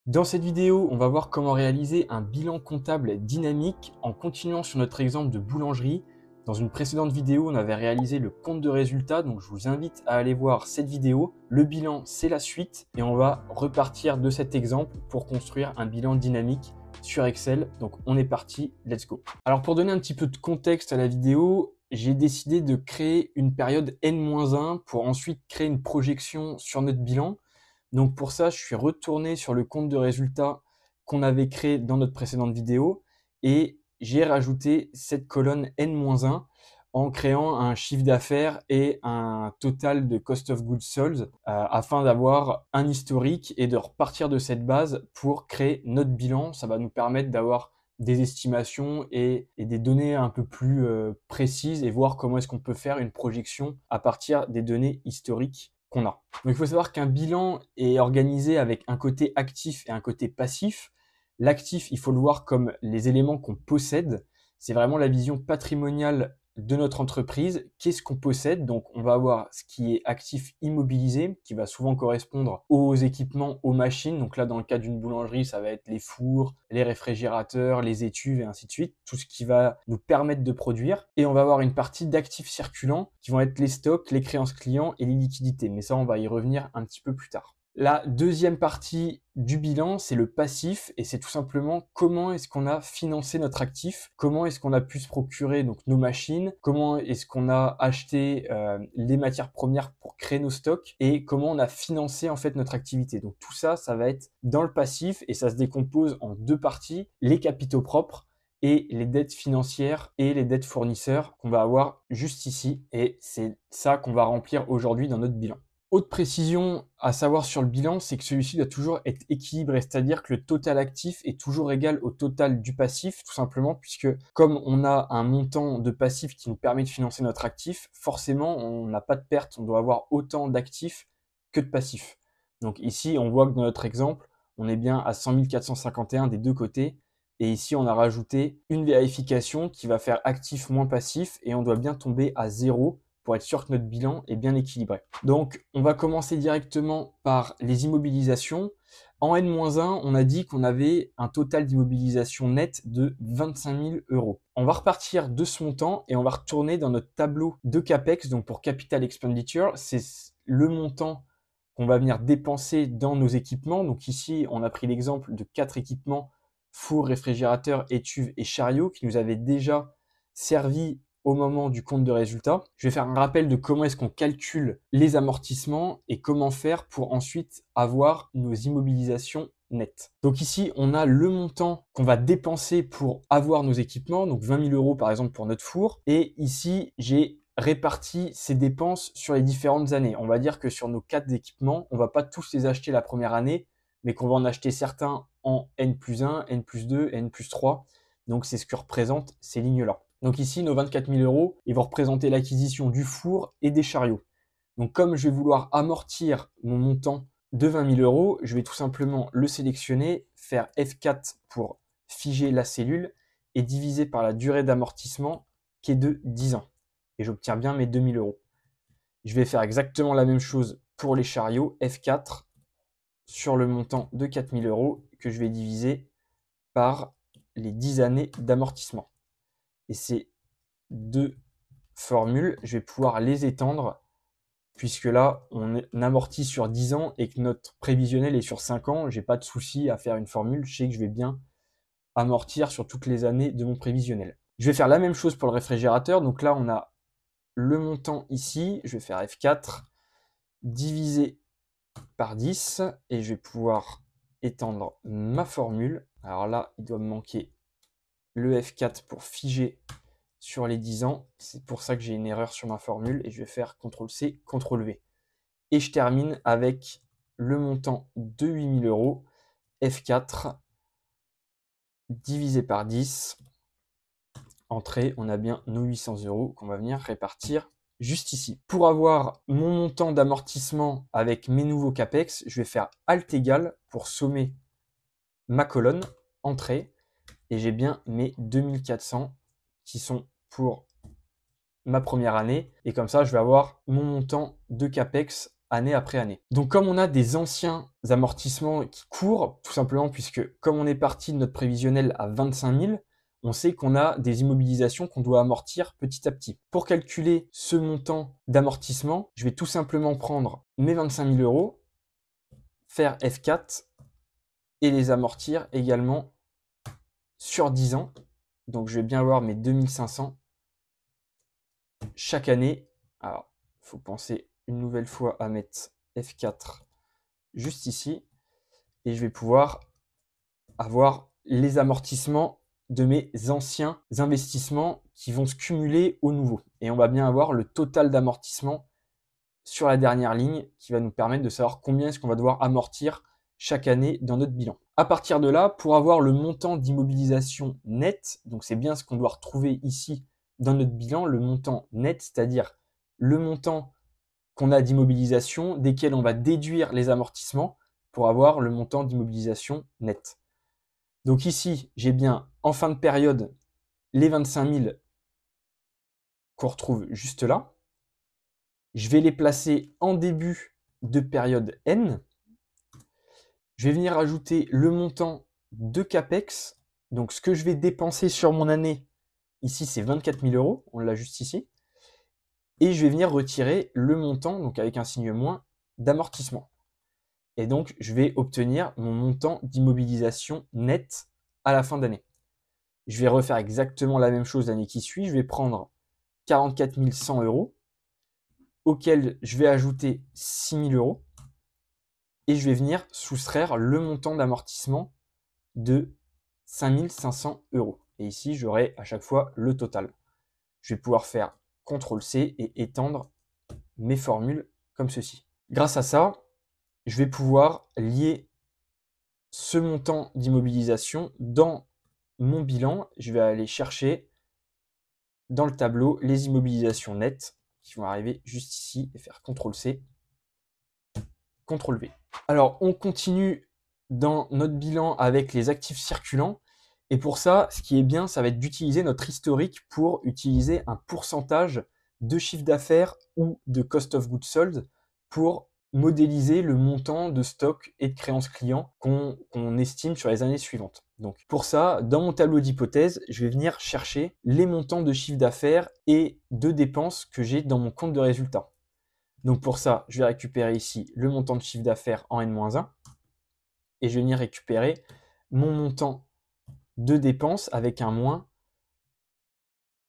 Dans cette vidéo, on va voir comment réaliser un bilan comptable dynamique en continuant sur notre exemple de boulangerie. Dans une précédente vidéo, on avait réalisé le compte de résultat, donc je vous invite à aller voir cette vidéo. Le bilan, c'est la suite et on va repartir de cet exemple pour construire un bilan dynamique sur Excel. Donc on est parti, let's go. Alors pour donner un petit peu de contexte à la vidéo, j'ai décidé de créer une période N-1 pour ensuite créer une projection sur notre bilan. Donc pour ça, je suis retourné sur le compte de résultat qu'on avait créé dans notre précédente vidéo et j'ai rajouté cette colonne N-1 en créant un chiffre d'affaires et un total de cost of goods sold afin d'avoir un historique et de repartir de cette base pour créer notre bilan. Ça va nous permettre d'avoir des estimations et des données un peu plus précises et voir comment est-ce qu'on peut faire une projection à partir des données historiques qu'on a. Donc il faut savoir qu'un bilan est organisé avec un côté actif et un côté passif. L'actif, il faut le voir comme les éléments qu'on possède. C'est vraiment la vision patrimoniale de notre entreprise. Qu'est-ce qu'on possède? Donc on va avoir ce qui est actif immobilisé, qui va souvent correspondre aux équipements, aux machines. Donc là, dans le cas d'une boulangerie, ça va être les fours, les réfrigérateurs, les étuves et ainsi de suite. Tout ce qui va nous permettre de produire. Et on va avoir une partie d'actifs circulants qui vont être les stocks, les créances clients et les liquidités. Mais ça, on va y revenir un petit peu plus tard. La deuxième partie du bilan, c'est le passif et c'est tout simplement comment est-ce qu'on a financé notre actif, comment est-ce qu'on a pu se procurer donc nos machines, comment est-ce qu'on a acheté les matières premières pour créer nos stocks et comment on a financé en fait notre activité. Donc tout ça, ça va être dans le passif et ça se décompose en deux parties, les capitaux propres et les dettes financières et les dettes fournisseurs qu'on va avoir juste ici et c'est ça qu'on va remplir aujourd'hui dans notre bilan. Autre précision à savoir sur le bilan, c'est que celui-ci doit toujours être équilibré, c'est-à-dire que le total actif est toujours égal au total du passif, tout simplement, puisque comme on a un montant de passif qui nous permet de financer notre actif, forcément, on n'a pas de perte, on doit avoir autant d'actifs que de passifs. Donc ici, on voit que dans notre exemple, on est bien à 100 451 des deux côtés, et ici, on a rajouté une vérification qui va faire actif moins passif, et on doit bien tomber à 0 pour être sûr que notre bilan est bien équilibré. Donc, on va commencer directement par les immobilisations. En N-1, on a dit qu'on avait un total d'immobilisation nette de 25 000 euros. On va repartir de ce montant et on va retourner dans notre tableau de CAPEX, donc pour Capital Expenditure, c'est le montant qu'on va venir dépenser dans nos équipements. Donc ici, on a pris l'exemple de 4 équipements, four, réfrigérateur, étuve et chariot, qui nous avaient déjà servi au moment du compte de résultat. Je vais faire un rappel de comment est-ce qu'on calcule les amortissements et comment faire pour ensuite avoir nos immobilisations nettes. Donc ici, on a le montant qu'on va dépenser pour avoir nos équipements, donc 20 000 euros par exemple pour notre four. Et ici, j'ai réparti ces dépenses sur les différentes années. On va dire que sur nos 4 équipements, on va pas tous les acheter la première année, mais qu'on va en acheter certains en N+1, N+2, N+3. Donc c'est ce que représentent ces lignes-là. Donc ici, nos 24 000 euros, ils vont représenter l'acquisition du four et des chariots. Donc comme je vais vouloir amortir mon montant de 20 000 euros, je vais tout simplement le sélectionner, faire F4 pour figer la cellule et diviser par la durée d'amortissement qui est de 10 ans. Et j'obtiens bien mes 2 000 euros. Je vais faire exactement la même chose pour les chariots, F4 sur le montant de 4 000 euros que je vais diviser par les 10 années d'amortissement. Et ces deux formules, je vais pouvoir les étendre puisque là, on amortit sur 10 ans et que notre prévisionnel est sur 5 ans. J'ai pas de souci à faire une formule. Je sais que je vais bien amortir sur toutes les années de mon prévisionnel. Je vais faire la même chose pour le réfrigérateur. Donc là, on a le montant ici. Je vais faire F4 divisé par 10 et je vais pouvoir étendre ma formule. Alors là, il doit me manquer le F4 pour figer sur les 10 ans. C'est pour ça que j'ai une erreur sur ma formule et je vais faire CTRL-C, CTRL-V. Et je termine avec le montant de 8 000 euros, F4, divisé par 10. Entrée, on a bien nos 800 euros qu'on va venir répartir juste ici. Pour avoir mon montant d'amortissement avec mes nouveaux CAPEX, je vais faire Alt égal pour sommer ma colonne, Entrée, et j'ai bien mes 2400 qui sont pour ma première année. Et comme ça, je vais avoir mon montant de CAPEX année après année. Donc comme on a des anciens amortissements qui courent, tout simplement puisque comme on est parti de notre prévisionnel à 25 000, on sait qu'on a des immobilisations qu'on doit amortir petit à petit. Pour calculer ce montant d'amortissement, je vais tout simplement prendre mes 25 000 euros, faire F4 et les amortir également sur 10 ans. Donc je vais bien avoir mes 2500 chaque année. Alors, il faut penser une nouvelle fois à mettre F4 juste ici. Et je vais pouvoir avoir les amortissements de mes anciens investissements qui vont se cumuler au nouveau. Et on va bien avoir le total d'amortissement sur la dernière ligne qui va nous permettre de savoir combien est-ce qu'on va devoir amortir chaque année dans notre bilan. À partir de là, pour avoir le montant d'immobilisation net, donc c'est bien ce qu'on doit retrouver ici dans notre bilan, le montant net, c'est-à-dire le montant qu'on a d'immobilisation, desquels on va déduire les amortissements pour avoir le montant d'immobilisation net. Donc ici, j'ai bien en fin de période les 25 000 qu'on retrouve juste là. Je vais les placer en début de période N. Je vais venir ajouter le montant de CAPEX. Donc ce que je vais dépenser sur mon année, ici c'est 24 000 euros, on l'a juste ici. Et je vais venir retirer le montant, donc avec un signe moins, d'amortissement. Et donc je vais obtenir mon montant d'immobilisation net à la fin d'année. Je vais refaire exactement la même chose l'année qui suit. Je vais prendre 44 100 euros, auquel je vais ajouter 6 000 euros. Et je vais venir soustraire le montant d'amortissement de 5 500 euros. Et ici, j'aurai à chaque fois le total. Je vais pouvoir faire CTRL-C et étendre mes formules comme ceci. Grâce à ça, je vais pouvoir lier ce montant d'immobilisation dans mon bilan. Je vais aller chercher dans le tableau les immobilisations nettes qui vont arriver juste ici et faire CTRL-C, CTRL-V. Alors, on continue dans notre bilan avec les actifs circulants. Et pour ça, ce qui est bien, ça va être d'utiliser notre historique pour utiliser un pourcentage de chiffre d'affaires ou de cost of goods sold pour modéliser le montant de stock et de créances clients qu'on estime sur les années suivantes. Donc pour ça, dans mon tableau d'hypothèse, je vais venir chercher les montants de chiffre d'affaires et de dépenses que j'ai dans mon compte de résultat. Donc pour ça, je vais récupérer ici le montant de chiffre d'affaires en N-1 et je vais venir récupérer mon montant de dépenses avec un moins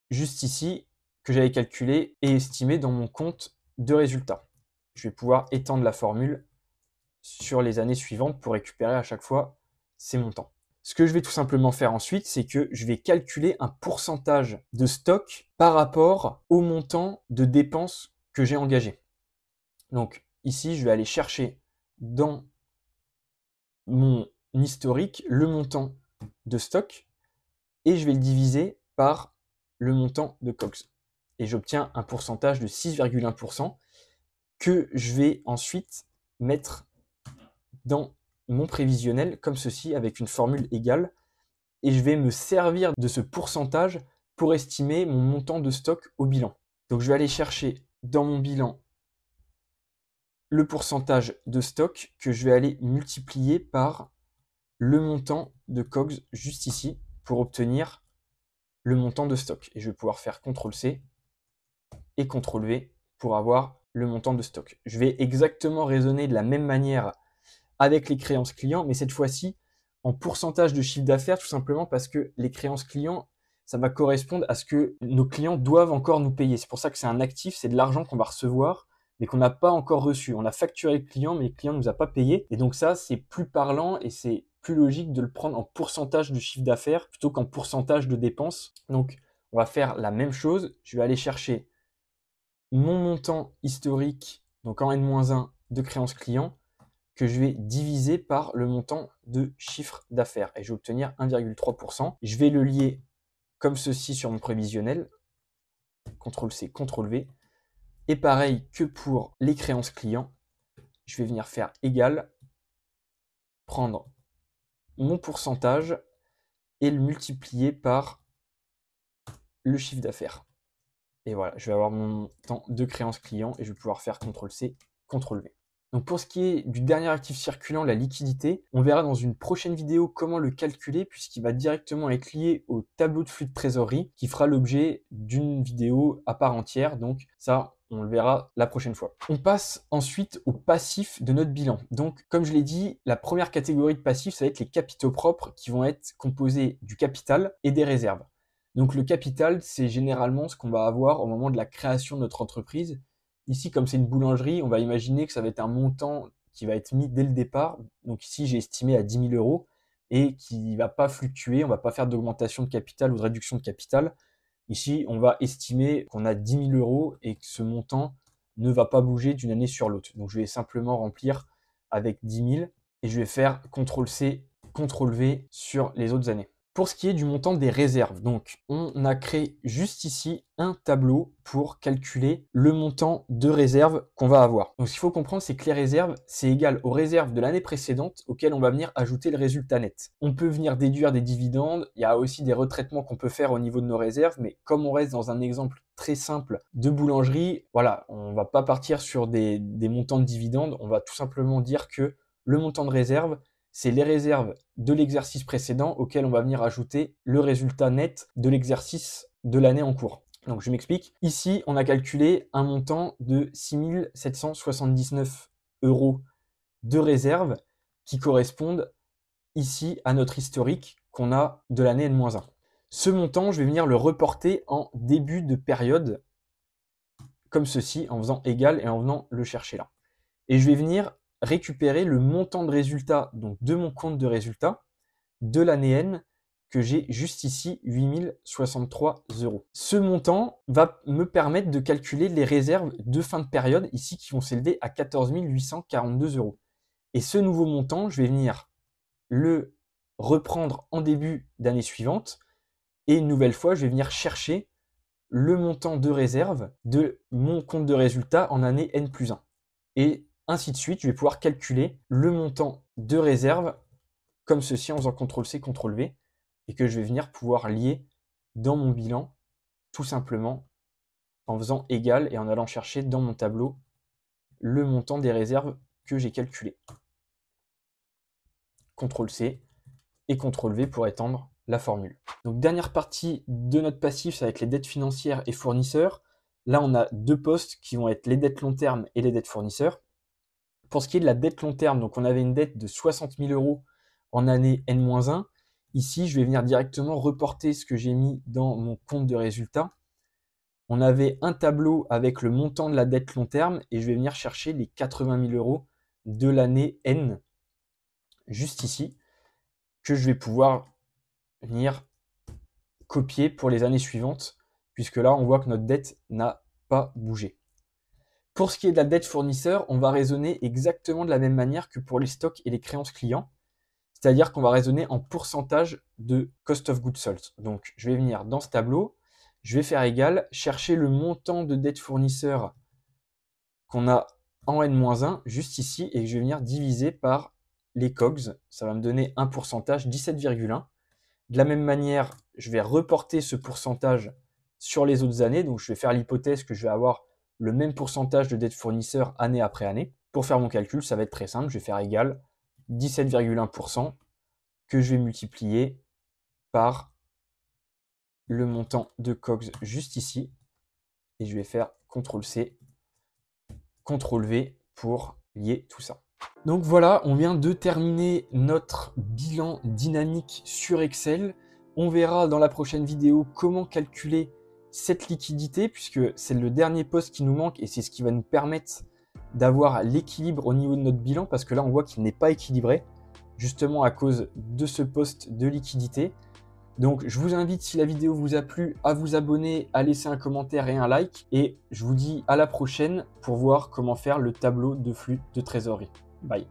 juste ici que j'avais calculé et estimé dans mon compte de résultat. Je vais pouvoir étendre la formule sur les années suivantes pour récupérer à chaque fois ces montants. Ce que je vais tout simplement faire ensuite, c'est que je vais calculer un pourcentage de stock par rapport au montant de dépenses que j'ai engagé. Donc ici, je vais aller chercher dans mon historique le montant de stock et je vais le diviser par le montant de COGS. Et j'obtiens un pourcentage de 6,1% que je vais ensuite mettre dans mon prévisionnel comme ceci avec une formule égale. Et je vais me servir de ce pourcentage pour estimer mon montant de stock au bilan. Donc je vais aller chercher dans mon bilan le pourcentage de stock que je vais aller multiplier par le montant de COGS juste ici pour obtenir le montant de stock. Et je vais pouvoir faire CTRL-C et CTRL-V pour avoir le montant de stock. Je vais exactement raisonner de la même manière avec les créances clients, mais cette fois-ci en pourcentage de chiffre d'affaires, tout simplement parce que les créances clients, ça va correspondre à ce que nos clients doivent encore nous payer. C'est pour ça que c'est un actif, c'est de l'argent qu'on va recevoir, mais qu'on n'a pas encore reçu. On a facturé le client, mais le client ne nous a pas payé. Et donc ça, c'est plus parlant et c'est plus logique de le prendre en pourcentage de chiffre d'affaires plutôt qu'en pourcentage de dépenses. Donc, on va faire la même chose. Je vais aller chercher mon montant historique, donc en N-1 de créances clients, que je vais diviser par le montant de chiffre d'affaires. Et je vais obtenir 1,3%. Je vais le lier comme ceci sur mon prévisionnel. CTRL-C, CTRL-V. Et pareil que pour les créances clients, je vais venir faire égal, prendre mon pourcentage et le multiplier par le chiffre d'affaires. Et voilà, je vais avoir mon montant de créances clients et je vais pouvoir faire CTRL-C, CTRL-V. Donc pour ce qui est du dernier actif circulant, la liquidité, on verra dans une prochaine vidéo comment le calculer puisqu'il va directement être lié au tableau de flux de trésorerie qui fera l'objet d'une vidéo à part entière. Donc ça, on le verra la prochaine fois. On passe ensuite au passif de notre bilan. Donc comme je l'ai dit, la première catégorie de passifs, ça va être les capitaux propres qui vont être composés du capital et des réserves. Donc le capital, c'est généralement ce qu'on va avoir au moment de la création de notre entreprise. Ici, comme c'est une boulangerie, on va imaginer que ça va être un montant qui va être mis dès le départ. Donc ici, j'ai estimé à 10 000 € et qui ne va pas fluctuer. On ne va pas faire d'augmentation de capital ou de réduction de capital. Ici, on va estimer qu'on a 10 000 € et que ce montant ne va pas bouger d'une année sur l'autre. Donc je vais simplement remplir avec 10 000 et je vais faire CTRL-C, CTRL-V sur les autres années. Pour ce qui est du montant des réserves, donc on a créé juste ici un tableau pour calculer le montant de réserves qu'on va avoir. Donc ce qu'il faut comprendre, c'est que les réserves, c'est égal aux réserves de l'année précédente auxquelles on va venir ajouter le résultat net. On peut venir déduire des dividendes, il y a aussi des retraitements qu'on peut faire au niveau de nos réserves, mais comme on reste dans un exemple très simple de boulangerie, voilà, on va pas partir sur des montants de dividendes, on va tout simplement dire que le montant de réserve, c'est les réserves de l'exercice précédent auquel on va venir ajouter le résultat net de l'exercice de l'année en cours. Donc je m'explique. Ici, on a calculé un montant de 6 779 € de réserves qui correspondent ici à notre historique qu'on a de l'année N-1. Ce montant, je vais venir le reporter en début de période, comme ceci, en faisant égal et en venant le chercher là. Et je vais venir récupérer le montant de résultat donc de mon compte de résultat de l'année N que j'ai juste ici, 8 063 €. Ce montant va me permettre de calculer les réserves de fin de période ici qui vont s'élever à 14 842 €. Et ce nouveau montant, je vais venir le reprendre en début d'année suivante et une nouvelle fois, je vais venir chercher le montant de réserve de mon compte de résultat en année N+1. Et ainsi de suite, je vais pouvoir calculer le montant de réserve comme ceci en faisant CTRL-C, CTRL-V et que je vais venir pouvoir lier dans mon bilan tout simplement en faisant égal et en allant chercher dans mon tableau le montant des réserves que j'ai calculé. CTRL-C et CTRL-V pour étendre la formule. Donc dernière partie de notre passif, ça va être les dettes financières et fournisseurs. Là, on a deux postes qui vont être les dettes long terme et les dettes fournisseurs. Pour ce qui est de la dette long terme, donc on avait une dette de 60 000 € en année N-1. Ici, je vais venir directement reporter ce que j'ai mis dans mon compte de résultat. On avait un tableau avec le montant de la dette long terme et je vais venir chercher les 80 000 € de l'année N, juste ici, que je vais pouvoir venir copier pour les années suivantes, puisque là, on voit que notre dette n'a pas bougé. Pour ce qui est de la dette fournisseur, on va raisonner exactement de la même manière que pour les stocks et les créances clients, c'est-à-dire qu'on va raisonner en pourcentage de cost of goods sold. Donc, je vais venir dans ce tableau, je vais faire égal, chercher le montant de dette fournisseur qu'on a en N-1, juste ici, et je vais venir diviser par les COGS. Ça va me donner un pourcentage, 17,1. De la même manière, je vais reporter ce pourcentage sur les autres années. Donc, je vais faire l'hypothèse que je vais avoir le même pourcentage de dette fournisseur année après année. Pour faire mon calcul, ça va être très simple. Je vais faire égal 17,1% que je vais multiplier par le montant de COGS juste ici. Et je vais faire CTRL-C, CTRL-V pour lier tout ça. Donc voilà, on vient de terminer notre bilan dynamique sur Excel. On verra dans la prochaine vidéo comment calculer cette liquidité, puisque c'est le dernier poste qui nous manque et c'est ce qui va nous permettre d'avoir l'équilibre au niveau de notre bilan, parce que là on voit qu'il n'est pas équilibré, justement à cause de ce poste de liquidité. Donc je vous invite, si la vidéo vous a plu, à vous abonner, à laisser un commentaire et un like, et je vous dis à la prochaine pour voir comment faire le tableau de flux de trésorerie. Bye.